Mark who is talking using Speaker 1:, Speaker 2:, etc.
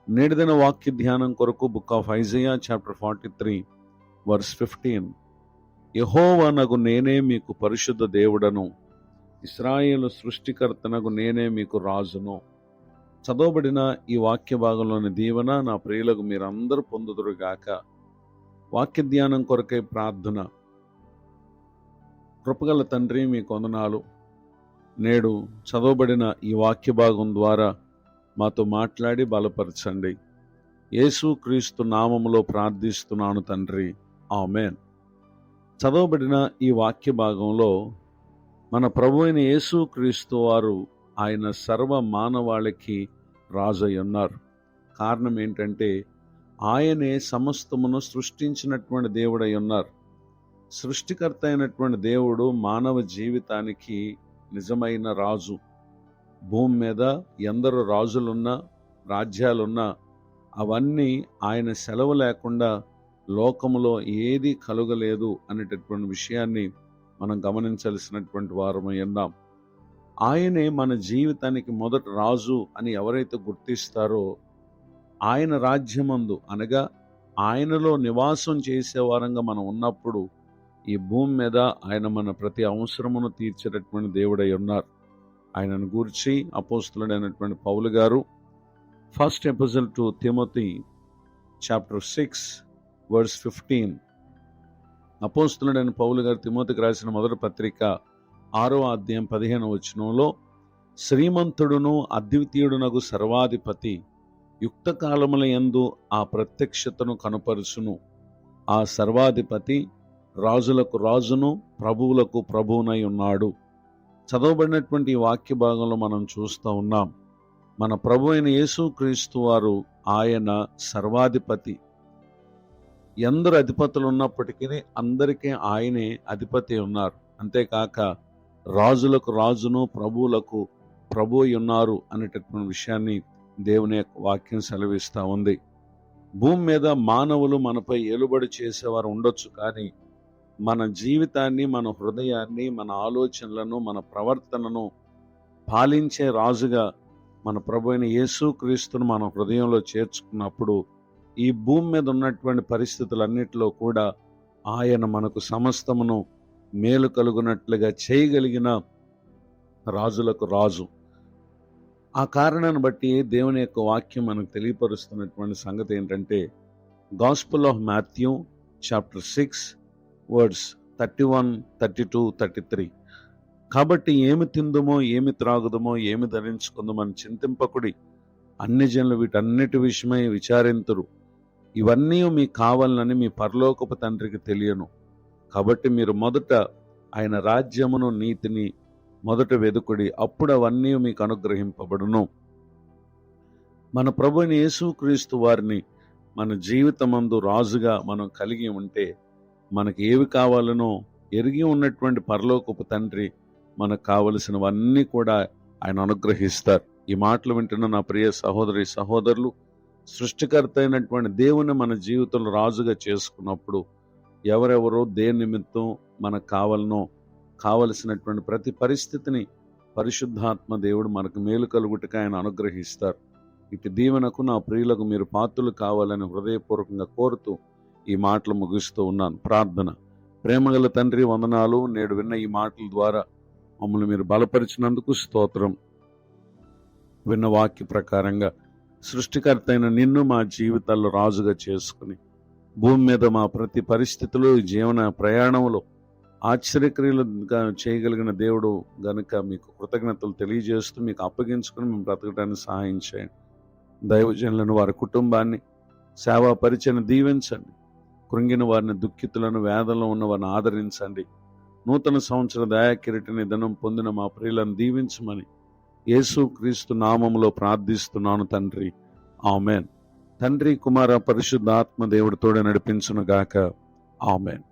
Speaker 1: నేటిదిన వాక్య ధ్యానం కొరకు book of Isaiah chapter 43 verse 15. యెహోవానగు నేనే మీకు పరిశుద్ధ దేవుడను, ఇశ్రాయేలు సృష్టికర్తనగు నేనే మీకు రాజును. చదవబడిన ఈ వాక్య భాగంలోని దీవెన నా ప్రియులకు మీరందరూ పొందుదురుగాక. వాక్య ధ్యానం కొరకై ప్రార్థన. కృపగల తండ్రి, మీ వందనాలు. నేడు చదవబడిన ఈ వాక్య భాగం ద్వారా మాతో మాట్లాడి బలపరచండి. యేసుక్రీస్తు నామములో ప్రార్థిస్తున్నాను తండ్రి, ఆమేన్. చదవబడిన ఈ వాక్య భాగంలో మన ప్రభు అయిన యేసుక్రీస్తు వారు ఆయన సర్వ మానవాళికి రాజు అయి ఉన్నారు. కారణం ఏంటంటే ఆయనే సమస్తమును సృష్టించినటువంటి దేవుడై ఉన్నారు. సృష్టికర్త అయినటువంటి దేవుడు మానవ జీవితానికి నిజమైన రాజు. భూమి మీద ఎందరో రాజులున్నా, రాజ్యాలున్నా అవన్నీ ఆయన సెలవు లేకుండా లోకములో ఏది కలుగలేదు అనేటటువంటి విషయాన్ని మనం గమనించాల్సినటువంటి వారమై ఉన్నాం. ఆయనే మన జీవితానికి మొదటి రాజు అని ఎవరైతే గుర్తిస్తారో, ఆయన రాజ్యమందు అనగా ఆయనలో నివాసం చేసేవారంగా మనం ఉన్నప్పుడు ఈ భూమి మీద ఆయన మన ప్రతి అవసరమును తీర్చేటటువంటి దేవుడై ఉన్నారు. ఆయనను గూర్చి అపోస్తలుడైనటువంటి పౌలు గారు first episode to Timothy chapter 6 verse 15, అపోస్తలుడైన పౌలు గారు తిమోతికి రాసిన మొదటి పత్రిక 6వ అధ్యాయం 15వ వచనంలో, శ్రీమంతుడును అద్వితీయుడునగు సర్వాధిపతి యుక్త కాలముల యందు ఆ ప్రత్యక్షతను కనుపరుచును. ఆ సర్వాధిపతి రాజులకు రాజును, ప్రభువులకు ప్రభువునై ఉన్నాడు. చదవబడినటువంటి ఈ వాక్య భాగంలో మనం చూస్తూ ఉన్నాం, మన ప్రభు అయిన యేసుక్రీస్తు వారు ఆయన సర్వాధిపతి. ఎందరు అధిపతులు ఉన్నప్పటికీ అందరికీ ఆయనే అధిపతి ఉన్నారు. అంతేకాక రాజులకు రాజును, ప్రభువులకు ప్రభు ఉన్నారు అనేటటువంటి విషయాన్ని దేవుని యొక్క వాక్యం సెలవిస్తూ ఉంది. భూమి మీద మానవులు మనపై ఏలుబడి చేసేవారు ఉండొచ్చు, కానీ మన జీవితాన్ని, మన హృదయాన్ని, మన ఆలోచనలను, మన ప్రవర్తనను పాలించే రాజుగా మన ప్రభు అయిన యేసుక్రీస్తును మన హృదయంలో చేర్చుకున్నప్పుడు ఈ భూమి మీద ఉన్నటువంటి పరిస్థితులన్నిటిలో కూడా ఆయన మనకు సమస్తమును మేలు కలుగునట్లుగా చేయగలిగిన రాజులకు రాజు. ఆ కారణాన్ని బట్టి దేవుని యొక్క వాక్యం మనకు తెలియపరుస్తున్నటువంటి సంగతి ఏంటంటే, gospel of Matthew chapter 6 words 31, 32, 33. కాబట్టి ఏమి తిందుమో, ఏమి త్రాగుదమో, ఏమి ధరించుకుందామో అని చింతింపకుడి. అన్ని జనులు వీటన్నిటి విషయమై విచారింతురు. ఇవన్నీ మీకు కావాలని మీ పరలోకపు తండ్రికి తెలియను. కాబట్టి మీరు మొదట ఆయన రాజ్యమును, నీతిని మొదట వెదుకుడి, అప్పుడు అవన్నీ మీకు అనుగ్రహింపబడును. మన ప్రభువైన యేసుక్రీస్తు వారిని మన జీవితమందు రాజుగా మనం కలిగి ఉంటే మనకి ఏవి కావాలనో ఎరిగి ఉన్నటువంటి పరలోకపు తండ్రి మనకు కావలసినవన్నీ కూడా ఆయన అనుగ్రహిస్తారు. ఈ మాటలు వింటున్న నా ప్రియ సహోదరి సహోదరులు, సృష్టికర్త అయినటువంటి దేవుని మన జీవితంలో రాజుగా చేసుకున్నప్పుడు ఎవరెవరో దేని నిమిత్తం మనకు కావలసినటువంటి ప్రతి పరిస్థితిని పరిశుద్ధాత్మ దేవుడు మనకు మేలు కలుగుటకు ఆయన అనుగ్రహిస్తారు. ఇటు దీవెనకు నా ప్రియులకు మీరు పాత్రలు కావాలని హృదయపూర్వకంగా కోరుతూ ఈ మాటలు ముగిస్తూ ఉన్నాను. ప్రార్థన. ప్రేమగల తండ్రి, వందనాలు. నేడు విన్న ఈ మాటల ద్వారా మమ్మల్ని మీరు బలపరిచినందుకు స్తోత్రం. విన్న వాక్య ప్రకారంగా సృష్టికర్త అయిన నిన్ను మా జీవితాల్లో రాజుగా చేసుకుని భూమి మీద మా ప్రతి పరిస్థితులు, జీవన ప్రయాణంలో ఆశ్చర్యక్రియలుగా చేయగలిగిన దేవుడు గనుక మీకు కృతజ్ఞతలు తెలియజేస్తూ మీకు అప్పగించుకుని మేము బ్రతకడానికి సహాయం చేయండి. దైవజనులను, వారి కుటుంబాన్ని, సేవా పరిచయను దీవించండి. కృంగిన వారిని, దుఃఖితులను, వేదనలో ఉన్న వారిని ఆదరించండి. నూతన సంవత్సర దయాకిరీటిని దినం పొందిన మా ప్రియులను దీవించమని యేసుక్రీస్తు నామములో ప్రార్థిస్తున్నాను తండ్రి, ఆమెన్. తండ్రి, కుమార, పరిశుద్ధాత్మ దేవుడితోడే నడిపించును గాక, ఆమెన్.